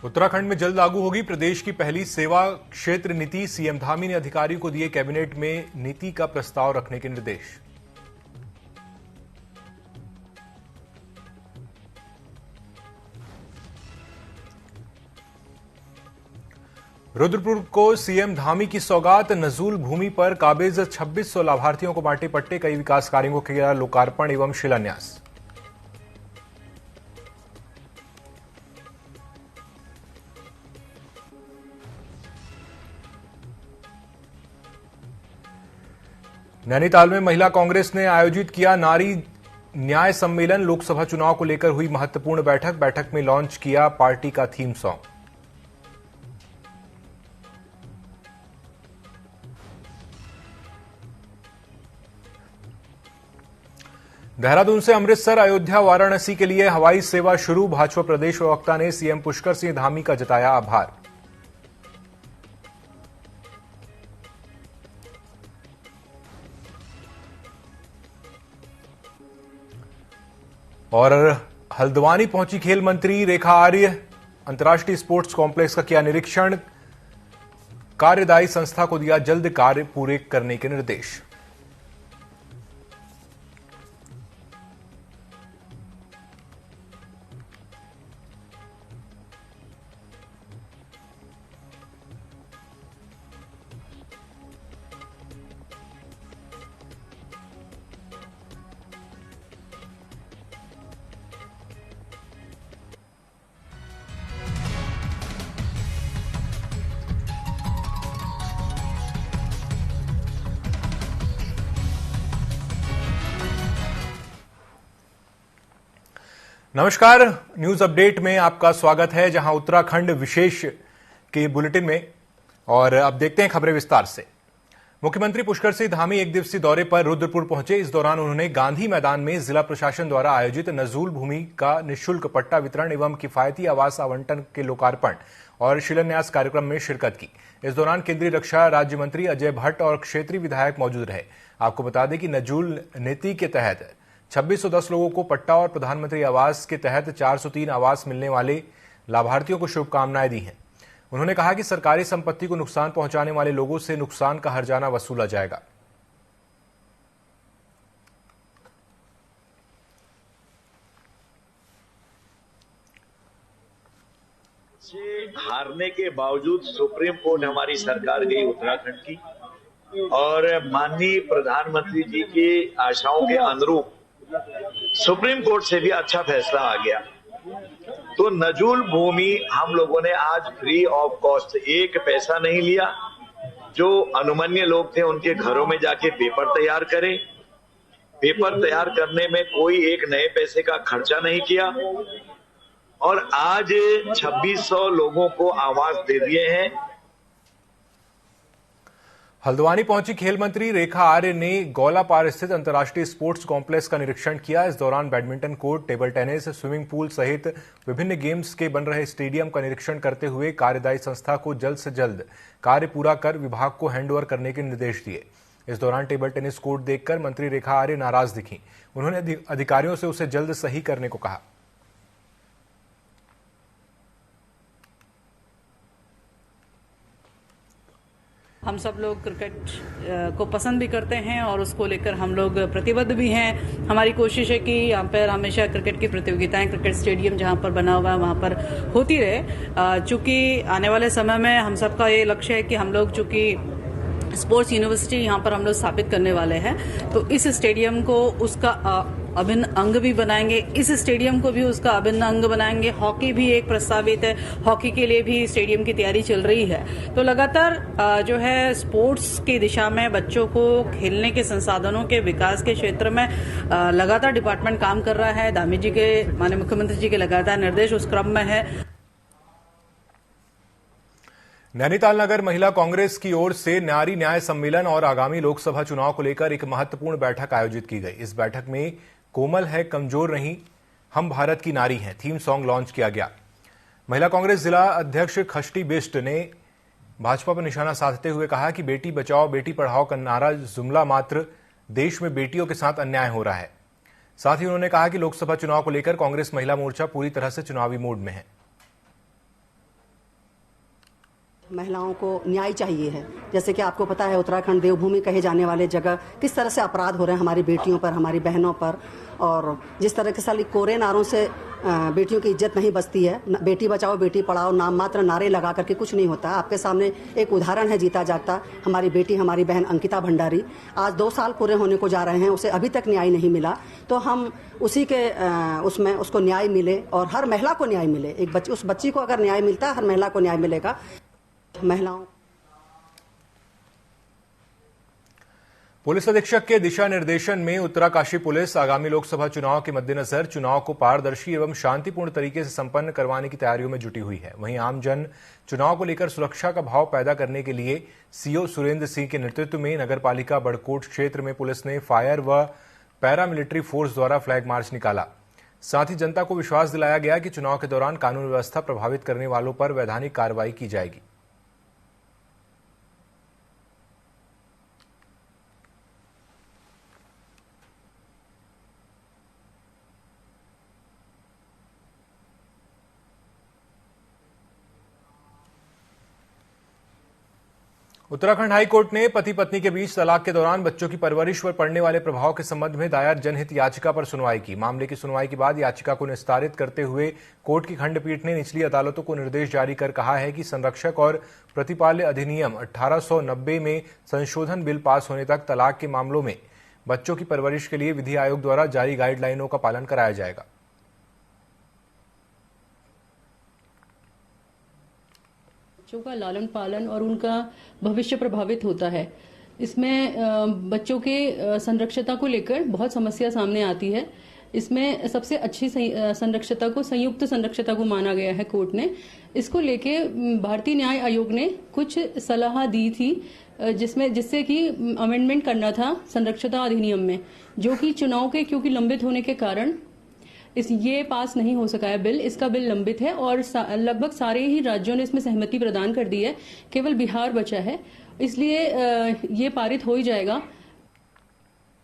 उत्तराखंड में जल्द लागू होगी प्रदेश की पहली सेवा क्षेत्र नीति। सीएम धामी ने अधिकारियों को दिए कैबिनेट में नीति का प्रस्ताव रखने के निर्देश। रुद्रपुर को सीएम धामी की सौगात। नजूल भूमि पर काबिज 2600 लाभार्थियों को बांटे पट्टे। कई विकास कार्यों को किया लोकार्पण एवं शिलान्यास। नैनीताल में महिला कांग्रेस ने आयोजित किया नारी न्याय सम्मेलन। लोकसभा चुनाव को लेकर हुई महत्वपूर्ण बैठक में लॉन्च किया पार्टी का थीम सॉन्ग। देहरादून से अमृतसर, अयोध्या, वाराणसी के लिए हवाई सेवा शुरू। भाजपा प्रदेश प्रवक्ता ने सीएम पुष्कर सिंह धामी का जताया आभार। और हल्द्वानी पहुंची खेल मंत्री रेखा आर्य। अंतर्राष्ट्रीय स्पोर्ट्स कॉम्प्लेक्स का किया निरीक्षण। कार्यदायी संस्था को दिया जल्द कार्य पूरे करने के निर्देश। नमस्कार, न्यूज अपडेट में आपका स्वागत है, जहां उत्तराखंड विशेष के बुलेटिन में। और अब देखते हैं खबरें विस्तार से। मुख्यमंत्री पुष्कर सिंह धामी एक दिवसीय दौरे पर रुद्रपुर पहुंचे। इस दौरान उन्होंने गांधी मैदान में जिला प्रशासन द्वारा आयोजित नजूल भूमि का निःशुल्क पट्टा वितरण एवं किफायती आवास आवंटन के लोकार्पण और शिलान्यास कार्यक्रम में शिरकत की। इस दौरान केंद्रीय रक्षा राज्य मंत्री अजय भट्ट और क्षेत्रीय विधायक मौजूद रहे। आपको बता दें कि नजूल नीति के तहत 2610 लोगों को पट्टा और प्रधानमंत्री आवास के तहत 403 आवास मिलने वाले लाभार्थियों को शुभकामनाएं दी हैं। उन्होंने कहा कि सरकारी संपत्ति को नुकसान पहुंचाने वाले लोगों से नुकसान का हर्जाना वसूला जाएगा। हारने के बावजूद सुप्रीम कोर्ट हमारी सरकार गई उत्तराखंड की, और माननीय प्रधानमंत्री जी की आशाओं के अनुरूप सुप्रीम कोर्ट से भी अच्छा फैसला आ गया। तो नजूल भूमि हम लोगों ने आज फ्री ऑफ कॉस्ट, एक पैसा नहीं लिया। जो अनुमन्य लोग थे उनके घरों में जाके पेपर तैयार करें। पेपर तैयार करने में कोई एक नए पैसे का खर्चा नहीं किया, और आज 2600 लोगों को आवास दे दिए हैं। हल्द्वानी पहुंची खेल मंत्री रेखा आर्य ने गौलापार स्थित अंतर्राष्ट्रीय स्पोर्ट्स कॉम्प्लेक्स का निरीक्षण किया। इस दौरान badminton court, table tennis, swimming pool सहित विभिन्न गेम्स के बन रहे स्टेडियम का निरीक्षण करते हुए कार्यदायी संस्था को जल्द से जल्द कार्य पूरा कर विभाग को हैंडओवर करने के निर्देश दिए। इस दौरान टेबल टेनिस कोर्ट देखकर मंत्री रेखा आर्य नाराज दिखीं। उन्होंने अधिकारियों से उसे जल्द सही करने को कहा। हम सब लोग क्रिकेट को पसंद भी करते हैं और उसको लेकर हम लोग प्रतिबद्ध भी हैं। हमारी कोशिश है कि यहाँ पर हमेशा क्रिकेट की प्रतियोगिताएं, क्रिकेट स्टेडियम जहाँ पर बना हुआ है वहाँ पर होती रहे। चूंकि आने वाले समय में हम सबका ये लक्ष्य है कि हम लोग चूंकि स्पोर्ट्स यूनिवर्सिटी यहाँ पर हम लोग स्थापित करने वाले हैं, तो इस स्टेडियम को उसका अभिन्न अंग भी बनाएंगे। इस स्टेडियम को भी उसका अभिन्न अंग बनाएंगे। हॉकी भी एक प्रस्तावित है, हॉकी के लिए भी स्टेडियम की तैयारी चल रही है। तो लगातार जो है स्पोर्ट्स की दिशा में बच्चों को खेलने के संसाधनों के विकास के क्षेत्र में लगातार डिपार्टमेंट काम कर रहा है। धामी जी के, माननीय मुख्यमंत्री जी के लगातार निर्देश उस क्रम में है। नैनीताल नगर महिला कांग्रेस की ओर से नारी न्याय सम्मेलन और आगामी लोकसभा चुनाव को लेकर एक महत्वपूर्ण बैठक आयोजित की गई। इस बैठक में कोमल है कमजोर नहीं, हम भारत की नारी हैं थीम सॉन्ग लॉन्च किया गया। महिला कांग्रेस जिला अध्यक्ष खष्टी बिष्ट ने भाजपा पर निशाना साधते हुए कहा कि बेटी बचाओ बेटी पढ़ाओ का नारा जुमला मात्र, देश में बेटियों के साथ अन्याय हो रहा है। साथ ही उन्होंने कहा कि लोकसभा चुनाव को लेकर कांग्रेस महिला मोर्चा पूरी तरह से चुनावी मोड में है। महिलाओं को न्याय चाहिए है। जैसे कि आपको पता है उत्तराखंड देवभूमि कहे जाने वाले जगह किस तरह से अपराध हो रहे हैं हमारी बेटियों पर, हमारी बहनों पर, और जिस तरह के साली कोरे नारों से बेटियों की इज्जत नहीं बचती है। बेटी बचाओ बेटी पढ़ाओ नाम मात्र नारे लगा करके कुछ नहीं होता। आपके सामने एक उदाहरण है जीता जागता, हमारी बेटी हमारी बहन अंकिता भंडारी आज 2 साल पूरे होने को जा रहे हैं, उसे अभी तक न्याय नहीं मिला। तो हम उसी के उसमें उसको न्याय मिले और हर महिला को न्याय मिले। उस बच्ची को अगर न्याय मिलता है, हर महिला को न्याय मिलेगा। महिलाओं पुलिस अधीक्षक के दिशा निर्देशन में उत्तराकाशी पुलिस आगामी लोकसभा चुनाव के मद्देनजर चुनाव को पारदर्शी एवं शांतिपूर्ण तरीके से संपन्न करवाने की तैयारियों में जुटी हुई है। वहीं आमजन चुनाव को लेकर सुरक्षा का भाव पैदा करने के लिए सीओ सुरेंद्र सिंह के नेतृत्व में नगरपालिका बड़कोट क्षेत्र में पुलिस ने फायर व पैरामिलिट्री फोर्स द्वारा फ्लैग मार्च निकाला। साथ ही जनता को विश्वास दिलाया गया कि चुनाव के दौरान कानून व्यवस्था प्रभावित करने वालों पर वैधानिक कार्रवाई की जाएगी। उत्तराखंड हाईकोर्ट ने पति पत्नी के बीच तलाक के दौरान बच्चों की परवरिश पर पड़ने वाले प्रभाव के संबंध में दायर जनहित याचिका पर सुनवाई की। मामले की सुनवाई के बाद याचिका को निस्तारित करते हुए कोर्ट की खंडपीठ ने निचली अदालतों को निर्देश जारी कर कहा है कि संरक्षक और प्रतिपाल्य अधिनियम 1890 में संशोधन बिल पास होने तक तलाक के मामलों में बच्चों की परवरिश के लिए विधि आयोग द्वारा जारी गाइडलाइनों का पालन कराया जाएगा। बच्चों का लालन पालन और उनका भविष्य प्रभावित होता है। इसमें बच्चों के संरक्षता को लेकर बहुत समस्या सामने आती है। इसमें सबसे अच्छी संरक्षता को संयुक्त संरक्षता को माना गया है कोर्ट ने। इसको लेके भारतीय न्याय आयोग ने कुछ सलाह दी थी जिससे कि अमेंडमेंट करना था संरक्षता अधिनियम में, जो कि चुनाव के क्योंकि लंबित होने के कारण ये पास नहीं हो सका है बिल। इसका बिल लंबित है और लगभग सारे ही राज्यों ने इसमें सहमति प्रदान कर दी है, केवल बिहार बचा है, इसलिए ये पारित हो ही जाएगा।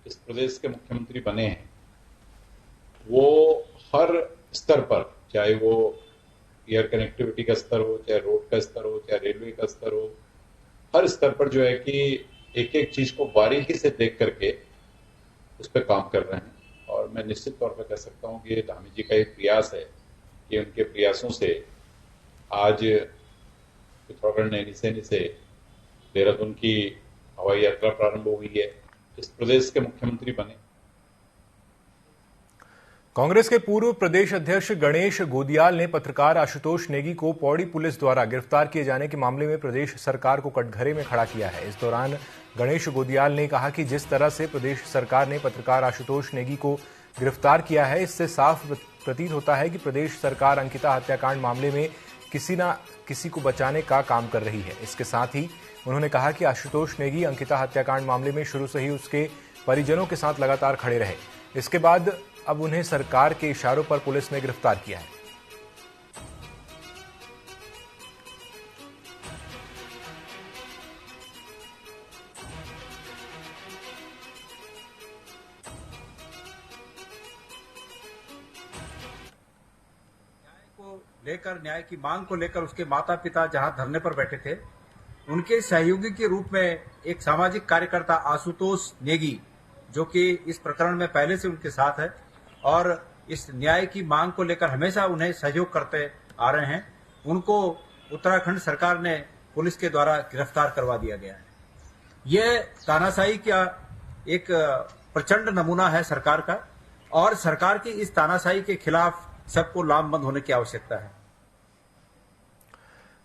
इस प्रदेश के मुख्यमंत्री बने हैं वो हर स्तर पर, चाहे वो एयर कनेक्टिविटी का स्तर हो, चाहे रोड का स्तर हो, चाहे रेलवे का स्तर हो, हर स्तर पर जो है कि एक एक चीज को बारीकी से देख करके उस पर काम कर रहे हैं। और मैं निश्चित तौर पर कह सकता हूं कि धामी जी का एक प्रयास है कि उनके प्रयासों से आज पिथौरागढ़ नैनीसैनी से देहरादून की हवाई यात्रा प्रारंभ हुई है। इस प्रदेश के मुख्यमंत्री बने। कांग्रेस के पूर्व प्रदेश अध्यक्ष गणेश गोदियाल ने पत्रकार आशुतोष नेगी को पौड़ी पुलिस द्वारा गिरफ्तार किए जाने के मामले में प्रदेश सरकार को कटघरे में खड़ा किया है। इस दौरान गणेश गोदियाल ने कहा कि जिस तरह से प्रदेश सरकार ने पत्रकार आशुतोष नेगी को गिरफ्तार किया है, इससे साफ प्रतीत होता है कि प्रदेश सरकार अंकिता हत्याकांड मामले में किसी न किसी को बचाने का काम कर रही है। इसके साथ ही उन्होंने कहा कि आशुतोष नेगी अंकिता हत्याकांड मामले में शुरू से ही उसके परिजनों के साथ लगातार खड़े रहे। इसके बाद अब उन्हें सरकार के इशारों पर पुलिस ने गिरफ्तार किया है। लेकर न्याय की मांग को लेकर उसके माता पिता जहां धरने पर बैठे थे, उनके सहयोगी के रूप में एक सामाजिक कार्यकर्ता आशुतोष नेगी, जो कि इस प्रकरण में पहले से उनके साथ है और इस न्याय की मांग को लेकर हमेशा उन्हें सहयोग करते आ रहे हैं, उनको उत्तराखंड सरकार ने पुलिस के द्वारा गिरफ्तार करवा दिया गया है। यह तानाशाही का एक प्रचंड नमूना है सरकार का, और सरकार की इस तानाशाही के खिलाफ सबको लामबंद होने की आवश्यकता है।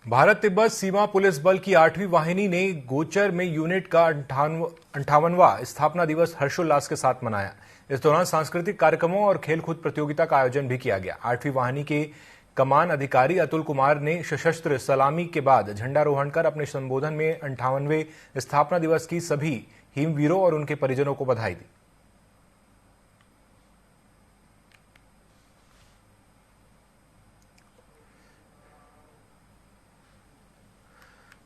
भारत तिब्बत सीमा पुलिस बल की 8वीं वाहिनी ने गोचर में यूनिट का 58वां स्थापना दिवस हर्षोल्लास के साथ मनाया। इस दौरान सांस्कृतिक कार्यक्रमों और खेलकूद प्रतियोगिता का आयोजन भी किया गया। 8वीं वाहिनी के कमान अधिकारी अतुल कुमार ने सशस्त्र सलामी के बाद झंडारोहण कर अपने संबोधन में 58वें स्थापना दिवस की सभी हिमवीरों और उनके परिजनों को बधाई दी।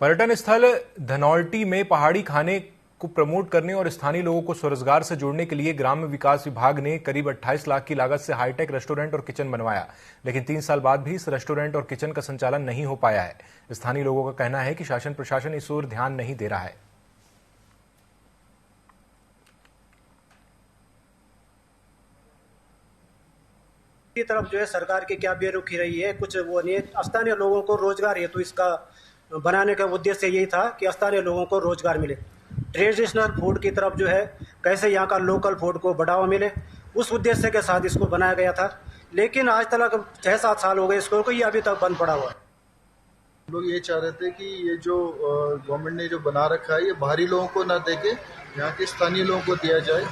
पर्यटन स्थल धनौल्टी में पहाड़ी खाने को प्रमोट करने और स्थानीय लोगों को स्वरोजगार से जोड़ने के लिए ग्राम्य विकास विभाग ने करीब 28 लाख की लागत से हाईटेक रेस्टोरेंट और किचन बनवाया, लेकिन 3 साल बाद भी इस रेस्टोरेंट और किचन का संचालन नहीं हो पाया है। स्थानीय लोगों का कहना है कि शासन प्रशासन इस ओर ध्यान नहीं दे रहा है। की तरफ जो है सरकार की क्या बेरुखी रही है, कुछ वो नहीं। स्थानीय लोगों को रोजगार हेतु तो इसका बनाने का उद्देश्य यही था कि स्थानीय लोगों को रोजगार मिले। ट्रेडिशनल फूड की तरफ जो है कैसे यहाँ का लोकल फूड को बढ़ावा मिले, उस उद्देश्य के साथ इसको बनाया गया था। लेकिन आज तक 6-7 साल हो गए इसको, कोई अभी तक बंद पड़ा हुआ है। लोग ये चाह रहे थे कि ये जो गवर्नमेंट ने जो बना रखा है ये बाहरी लोगों को ना देके यहाँ के स्थानीय लोगों को दिया जाए,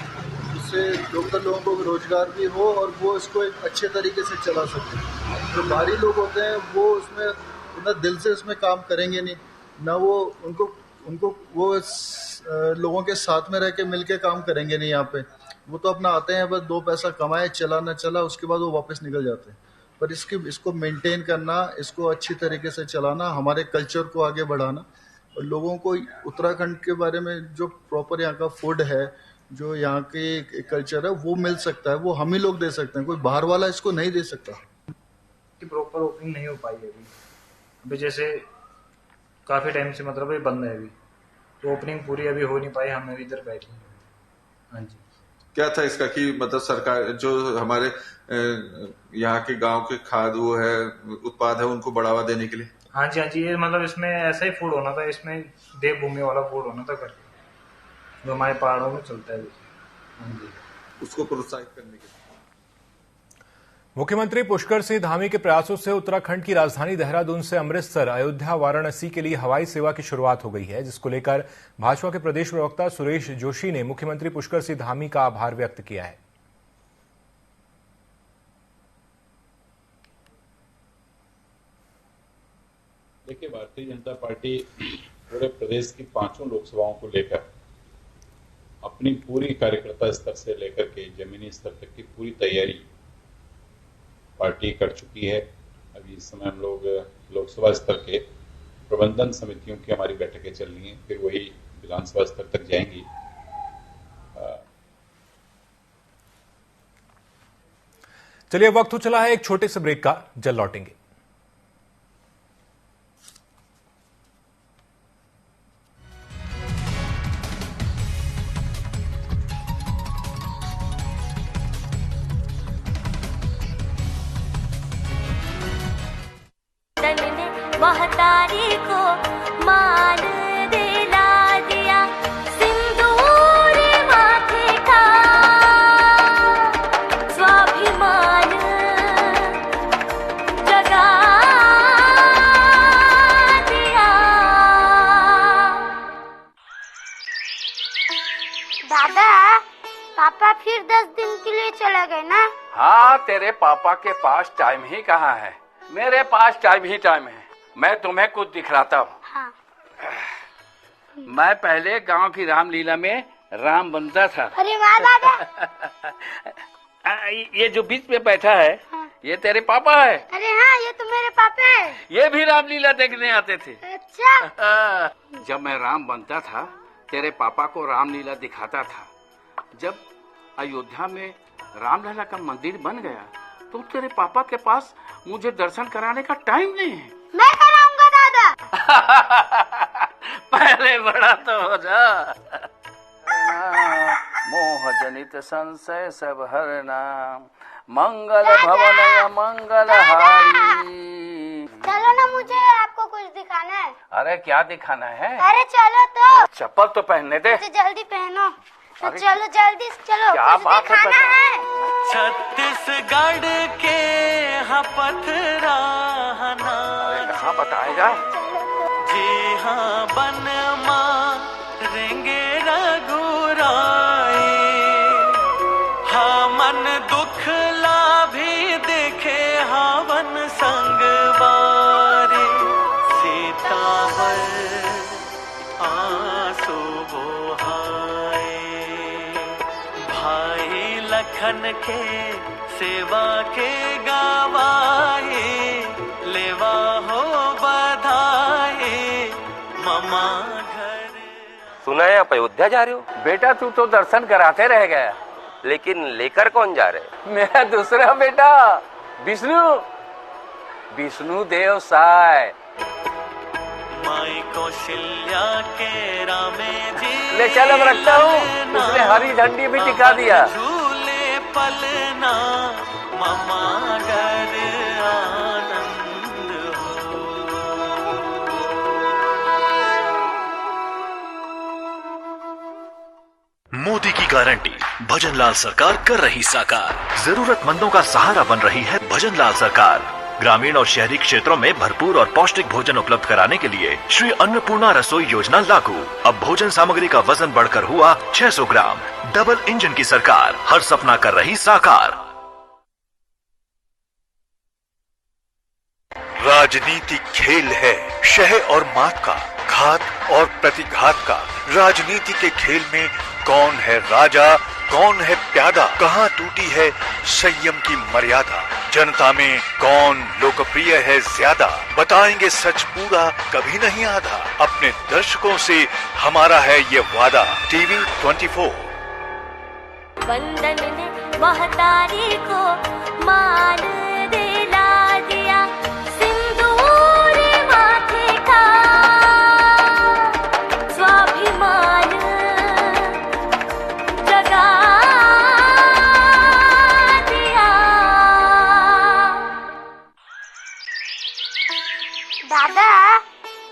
उससे लोकल लोगों को रोजगार भी हो और वो इसको एक अच्छे तरीके से चला सके। जो बाहरी लोग होते हैं वो उसमें उतना दिल से उसमें काम करेंगे नहीं, ना वो उनको वो लोगों के साथ में रह के मिल के काम करेंगे नहीं। यहाँ पे वो तो अपना आते हैं, बस 2 पैसा कमाए, चला ना चला, उसके बाद वो वापस निकल जाते हैं। पर इसको मेंटेन करना, इसको अच्छी तरीके से चलाना, हमारे कल्चर को आगे बढ़ाना और लोगों को उत्तराखंड के बारे में जो प्रॉपर यहाँ का फूड है, जो यहाँ के कल्चर है वो मिल सकता है, वो हम ही लोग दे सकते हैं, कोई बाहर वाला इसको नहीं दे सकता। प्रॉपर ओपनिंग नहीं हो पाई है अभी जैसे काफी टाइम से मतलब ये बंद है अभी, तो ओपनिंग पूरी अभी हो नहीं पाई, हम इधर बैठे हैं। हाँ जी, क्या था इसका कि मतलब सरकार जो हमारे यहाँ के गांव के खाद वो है उत्पाद है उनको बढ़ावा देने के लिए? हाँ जी, ये मतलब इसमें ऐसा ही फूड होना था, इसमें देवभूमि वाला फूड होना था करके, जो हमारे पहाड़ों में चलता है। हाँ जी, उसको प्रोत्साहित करने के लिए मुख्यमंत्री पुष्कर सिंह धामी के प्रयासों से उत्तराखंड की राजधानी देहरादून से अमृतसर, अयोध्या, वाराणसी के लिए हवाई सेवा की शुरुआत हो गई है, जिसको लेकर भाजपा के प्रदेश प्रवक्ता सुरेश जोशी ने मुख्यमंत्री पुष्कर सिंह धामी का आभार व्यक्त किया है। देखिए, भारतीय जनता पार्टी पूरे प्रदेश की 5 लोकसभाओं को लेकर अपनी पूरी कार्यकर्ता स्तर से लेकर के जमीनी स्तर तक की पूरी तैयारी पार्टी कर चुकी है। अभी इस समय हम लोग लोकसभा स्तर के प्रबंधन समितियों की हमारी बैठकें चल रही हैं, फिर वही विधानसभा स्तर तक जाएंगी। चलिए, वक्त हो चला है एक छोटे से ब्रेक का, जल्द लौटेंगे। महतारी को मान दिला दिया, सिंदूर माथे का स्वाभिमान जगा दिया। दादा, पापा फिर 10 दिन के लिए चले गए ना? हाँ, तेरे पापा के पास टाइम ही कहाँ है, मेरे पास टाइम ही टाइम है। मैं तुम्हें कुछ दिखलाता हूँ। हाँ। मैं पहले गांव की रामलीला में राम बनता था। अरे वाह दादा। ये जो बीच में बैठा है, हाँ। ये तेरे पापा है? अरे हाँ, ये तो मेरे पापा है। ये भी रामलीला देखने आते थे। अच्छा। जब मैं राम बनता था, तेरे पापा को रामलीला दिखाता था। जब अयोध्या में रामलला का मंदिर बन गया, तो तेरे पापा के पास मुझे दर्शन कराने का टाइम नहीं है। मैं कराऊंगा दादा। पहले बड़ा तो हो जा। मोह जनित संशय सब हरना, मंगल भवन मंगल हारी। चलो ना, मुझे आपको कुछ दिखाना है। अरे क्या दिखाना है? अरे चलो तो। चप्पल तो पहनने दे। जल्दी पहनो। तो चलो जल्दी चलो, क्या बात दिखाना है। छत्तीसगढ़ के पथराहना, कहाँ बताएगा? जी हाँ, बन मारेंगे रघुराई, हाँ मन दुख लाभी देखे, हावन संगवारी, सीतावर आंसू बहाए, भाई लखन के सेवा के गावाए, लेवा हो बधाए, ममा घर। सुना है आप अयोध्या जा रहे हो? बेटा तू तो दर्शन कराते रह गया, लेकिन लेकर कौन जा रहे? मेरा दूसरा बेटा विष्णु देव साय। माई कौशल्या के रामे जी ले चल, अब रखता हूँ। उसने हरी झंडी भी दिखा दिया। झूले पलना मामा घर आनंद हो। मोदी की गारंटी भजनलाल सरकार कर रही साकार। जरूरतमंदों का सहारा बन रही है भजनलाल सरकार। ग्रामीण और शहरी क्षेत्रों में भरपूर और पौष्टिक भोजन उपलब्ध कराने के लिए श्री अन्नपूर्णा रसोई योजना लागू। अब भोजन सामग्री का वजन बढ़कर हुआ 600 ग्राम। डबल इंजन की सरकार, हर सपना कर रही साकार। राजनीति खेल है शह और मात का, घात और प्रतिघात का। राजनीति के खेल में कौन है राजा, कौन है प्यादा, कहाँ टूटी है संयम की मर्यादा। जनता में कौन लोकप्रिय है ज्यादा, बताएंगे सच पूरा कभी नहीं आधा। अपने दर्शकों से हमारा है ये वादा। टीवी 24। बंदन ने महतारी को मान दिला दिया, सिंदूर माथे का स्वाभिमान जगा दिया। दादा,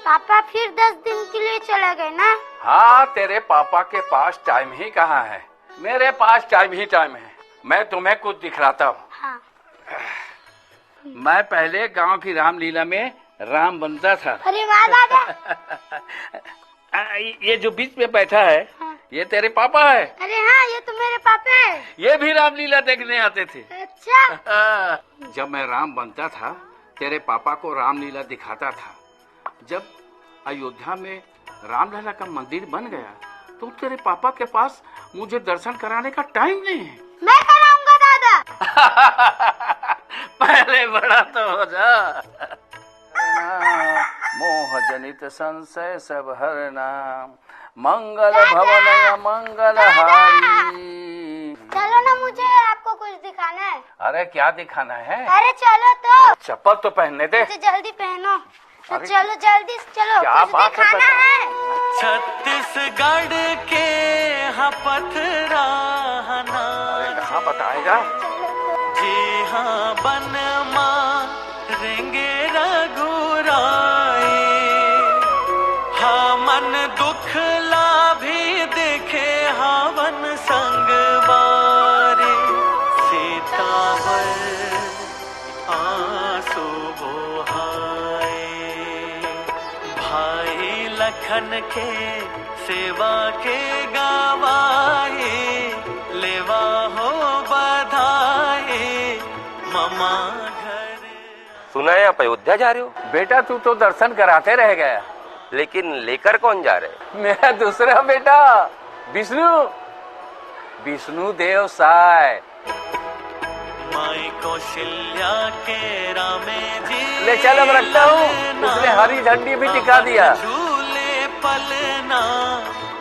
पापा फिर 10 दिन के लिए चले गए ना? हाँ, तेरे पापा के पास टाइम ही कहाँ है, मेरे पास टाइम ही टाइम है। मैं तुम्हें कुछ दिखलाता हूँ। हाँ। मैं पहले गांव की रामलीला में राम बनता था। अरे वाह दादा। ये जो बीच में बैठा है, हाँ। ये तेरे पापा है। अरे हाँ, ये तो मेरे पापा है। ये भी रामलीला देखने आते थे। अच्छा। जब मैं राम बनता था, तेरे पापा को रामलीला दिखाता था। जब अयोध्या में रामलला का मंदिर बन गया, तो तेरे पापा के पास मुझे दर्शन कराने का टाइम नहीं है। मैं कराऊंगा दादा। पहले बड़ा तो हो जा। मोह जनित संशय सब हरना, मंगल भवन मंगल हारी। चलो ना, मुझे आपको कुछ दिखाना है। अरे क्या दिखाना है? अरे चलो तो। चप्पल तो पहनने दे। मुझे जल्दी पहनो। तो चलो जल्दी चलो, क्या कुछ बात दिखाना है। छत्तीसगढ़ के हाँ पथराहना। कहाँ बताएगा? जी हाँ, बन मारेंगे रघुराए। हाँ, मन दुख लाभी देखे हावन संगवारे। सीतावर आंसू बोहाए, भाई लखन के सेवा के गावाए। लेवा हो बधाए ममा घर। सुना है आप अयोध्या जा रहे हो? बेटा तू तो दर्शन कराते रह गया, लेकिन लेकर कौन जा रहे? मेरा दूसरा बेटा विष्णु देव साय। माई कौशल्या के रामे जी ले चल, अब रखता हूँ। उसने हरी झंडी भी दिखा दिया। झूले पलना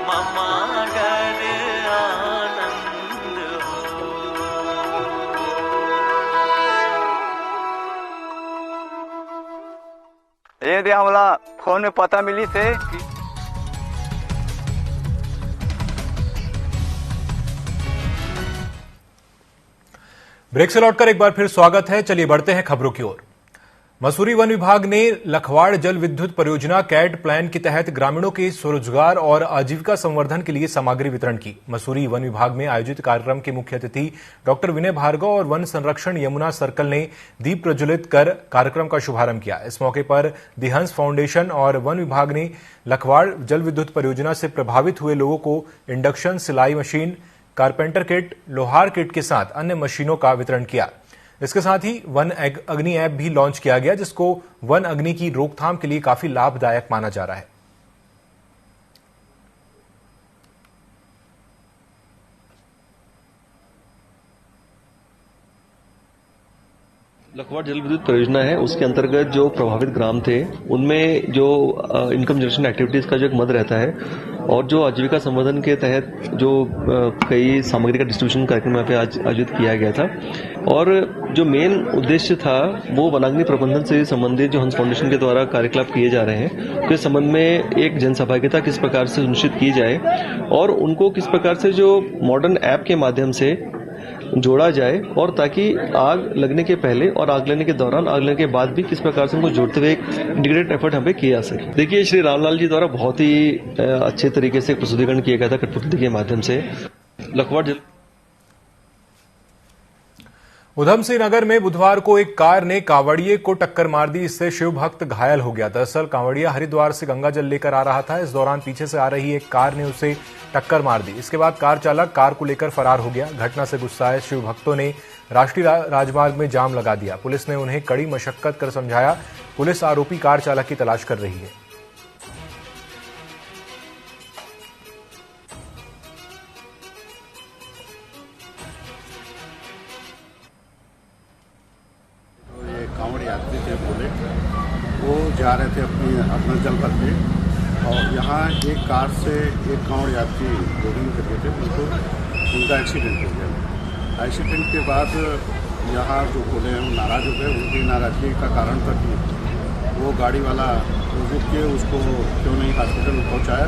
मामा घर आनंद हो। ये दे हमला फोन में पता मिली थे कि ब्रेक से लौटकर एक बार फिर स्वागत है। चलिए बढ़ते हैं खबरों की ओर। मसूरी वन विभाग ने लखवाड़ जल विद्युत परियोजना कैट प्लान के तहत ग्रामीणों के स्वरोजगार और आजीविका संवर्धन के लिए सामग्री वितरण की। मसूरी वन विभाग में आयोजित कार्यक्रम के मुख्य अतिथि डॉक्टर विनय भार्गव और वन संरक्षण यमुना सर्कल ने दीप प्रज्वलित कर कार्यक्रम का शुभारंभ किया। इस मौके पर दी हंस फाउंडेशन और वन विभाग ने लखवाड़ जल विद्युत परियोजना से प्रभावित हुए लोगों को इंडक्शन सिलाई मशीन, कारपेंटर किट, लोहार किट के साथ अन्य मशीनों का वितरण किया। इसके साथ ही वन अग्नि ऐप भी लॉन्च किया गया, जिसको वन अग्नि की रोकथाम के लिए काफी लाभदायक माना जा रहा है। लखवाड़ जल विद्युत परियोजना है, उसके अंतर्गत जो प्रभावित ग्राम थे उनमें जो इनकम जनरेशन एक्टिविटीज का जो एक मद रहता है और जो आजीविका संवर्धन के तहत जो कई सामग्री का डिस्ट्रीब्यूशन कार्यक्रम यहाँ पे आज आयोजित किया गया था और जो मेन उद्देश्य था वो वनाग्नि प्रबंधन से संबंधित जो हंस फाउंडेशन के द्वारा कार्यकलाप किए जा रहे हैं उसके संबंध में एक जनसहभागिता किस प्रकार से सुनिश्चित की जाए और उनको किस प्रकार से जो मॉडर्न ऐप के माध्यम से जोड़ा जाए और ताकि आग लगने के पहले और आग लगने के दौरान, आग लगने के बाद भी किस प्रकार से उनको जोड़ते हुए एक इंटीग्रेटेड एफर्ट हमें किया जा सके। देखिए, श्री रामलाल जी द्वारा बहुत ही अच्छे तरीके से प्रस्तुतिकरण किया गया था कठपुतली के माध्यम से। लखवाड़ उधम सिंह नगर में बुधवार को एक कार ने कांवड़िए को टक्कर मार दी, इससे शिव भक्त घायल हो गया। दरअसल कांवड़िया हरिद्वार से गंगा जल लेकर आ रहा था। इस दौरान पीछे से आ रही एक कार ने उसे टक्कर मार दी। इसके बाद कार चालक कार को लेकर फरार हो गया। घटना से गुस्साए शिव भक्तों ने राष्ट्रीय राजमार्ग में जाम लगा दिया। पुलिस ने उन्हें कड़ी मशक्कत कर समझाया। पुलिस आरोपी कार चालक की तलाश कर रही है। कांवड़ यात्री थे बोले, वो जा रहे थे अपना जल भर के और यहाँ एक कार से एक कांवड़ यात्री लोडिंग करके थे, उनका एक्सीडेंट हो गया। एक्सीडेंट के बाद यहाँ जो बोले हैं वो नाराज हो गए। उनकी नाराजगी का कारण था कि वो गाड़ी वाला रुक के उसको क्यों नहीं हॉस्पिटल पहुँचाया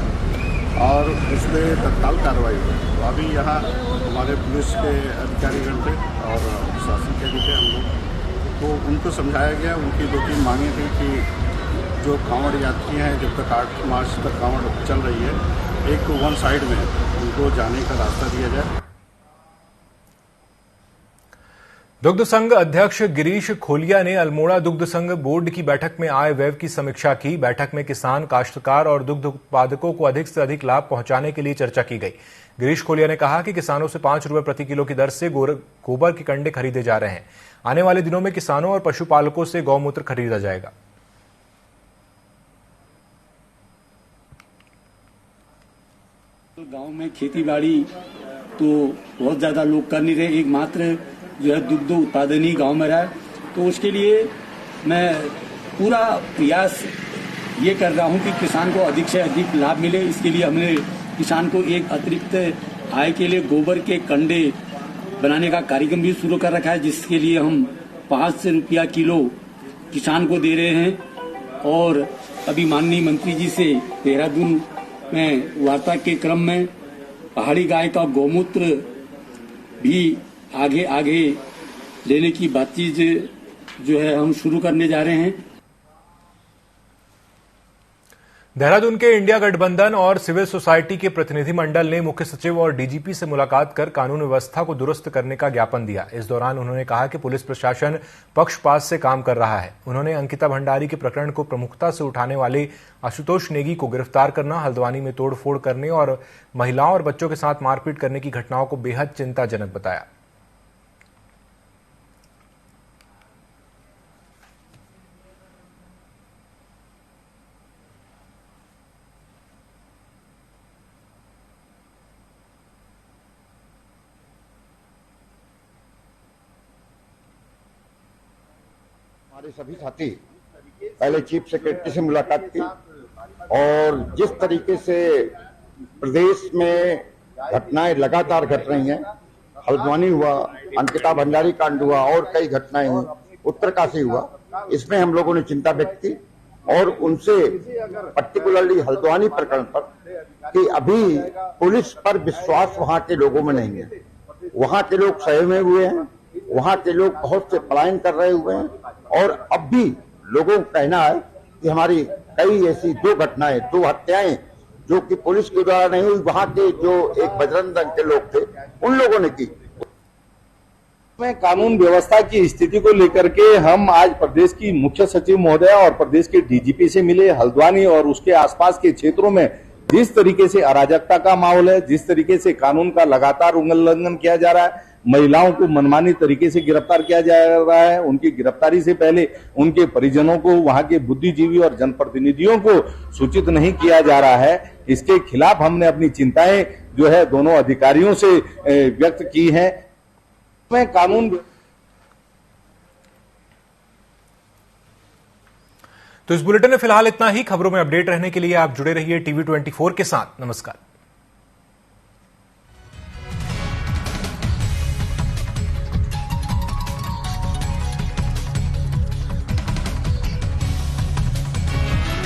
और उस पर तत्काल कार्रवाई हुई। तो अभी यहाँ हमारे पुलिस के अधिकारीगण थे और शासन के भी थे हम लोग, तो उनको समझाया गया। उनकी दो तीन मांगे थी कि जो कांवड़ यात्री हैं जब तक 8 मार्च तक कांवड़ चल रही है, एक तो वन साइड में उनको जाने का रास्ता दिया जाए। दुग्ध संघ अध्यक्ष गिरीश खोलिया ने अल्मोड़ा दुग्ध संघ बोर्ड की बैठक में आय व्यय की समीक्षा की। बैठक में किसान, काश्तकार और दुग्ध उत्पादकों को अधिक से अधिक लाभ पहुंचाने के लिए चर्चा की गई। गिरीश खोलिया ने कहा कि किसानों से 5 रुपए प्रति किलो की दर से गोबर के कंडे खरीदे जा रहे हैं। आने वाले दिनों में किसानों और पशुपालकों से गौमूत्र खरीदा जाएगा। गांव में खेती बाड़ी तो बहुत ज्यादा लोग कर नहीं रहे, एकमात्र जो है दुग्ध उत्पादन ही गांव में रहा है। तो उसके लिए मैं पूरा प्रयास ये कर रहा हूं कि किसान को अधिक से अधिक लाभ मिले। इसके लिए हमने किसान को एक अतिरिक्त आय के लिए गोबर के कंडे बनाने का कार्यक्रम भी शुरू कर रखा है, जिसके लिए हम 5 रुपया किलो किसान को दे रहे हैं। और अभी माननीय मंत्री जी से देहरादून में वार्ता के क्रम में पहाड़ी गाय का गौमूत्र भी आगे लेने की बातचीत जो है हम शुरू करने जा रहे हैं। देहरादून के इंडिया गठबंधन और सिविल सोसाइटी के प्रतिनिधिमंडल ने मुख्य सचिव और डीजीपी से मुलाकात कर कानून व्यवस्था को दुरुस्त करने का ज्ञापन दिया। इस दौरान उन्होंने कहा कि पुलिस प्रशासन पक्षपात से काम कर रहा है। उन्होंने अंकिता भंडारी के प्रकरण को प्रमुखता से उठाने वाले आशुतोष नेगी को गिरफ्तार करना, हल्द्वानी में तोड़फोड़ करने और महिलाओं और बच्चों के साथ मारपीट करने की घटनाओं को बेहद चिंताजनक बताया। हमारे सभी साथी पहले चीफ सेक्रेटरी से मुलाकात की और जिस तरीके से प्रदेश में घटनाएं लगातार घट रही हैं, हल्द्वानी हुआ, अंकिता भंडारी कांड हुआ और कई घटनाएं हुई, उत्तरकाशी हुआ, इसमें हम लोगों ने चिंता व्यक्त की और उनसे पर्टिकुलरली हल्द्वानी प्रकरण पर कि अभी पुलिस पर विश्वास वहां के लोगों में नहीं है। वहां के लोग सहमे हुए हैं, वहां के लोग बहुत से पलायन कर रहे हुए हैं और अब भी लोगों का कहना है कि हमारी कई ऐसी 2 घटनाएं, 2 हत्याएं जो कि पुलिस के द्वारा नहीं हुई, वहां के जो एक बजरंग दल के लोग थे उन लोगों ने की। में कानून व्यवस्था की स्थिति को लेकर के हम आज प्रदेश की मुख्य सचिव महोदय और प्रदेश के डीजीपी से मिले। हल्द्वानी और उसके आसपास के क्षेत्रों में जिस तरीके से अराजकता का माहौल है, जिस तरीके से कानून का लगातार उल्लंघन किया जा रहा है, महिलाओं को मनमानी तरीके से गिरफ्तार किया जा रहा है, उनकी गिरफ्तारी से पहले उनके परिजनों को, वहां के बुद्धिजीवी और जनप्रतिनिधियों को सूचित नहीं किया जा रहा है। इसके खिलाफ हमने अपनी चिंताएं जो है दोनों अधिकारियों से व्यक्त की हैं। मैं कानून तो इस बुलेटिन में फिलहाल इतना ही। खबरों में अपडेट रहने के लिए आप जुड़े रहिए TV24 के साथ। नमस्कार।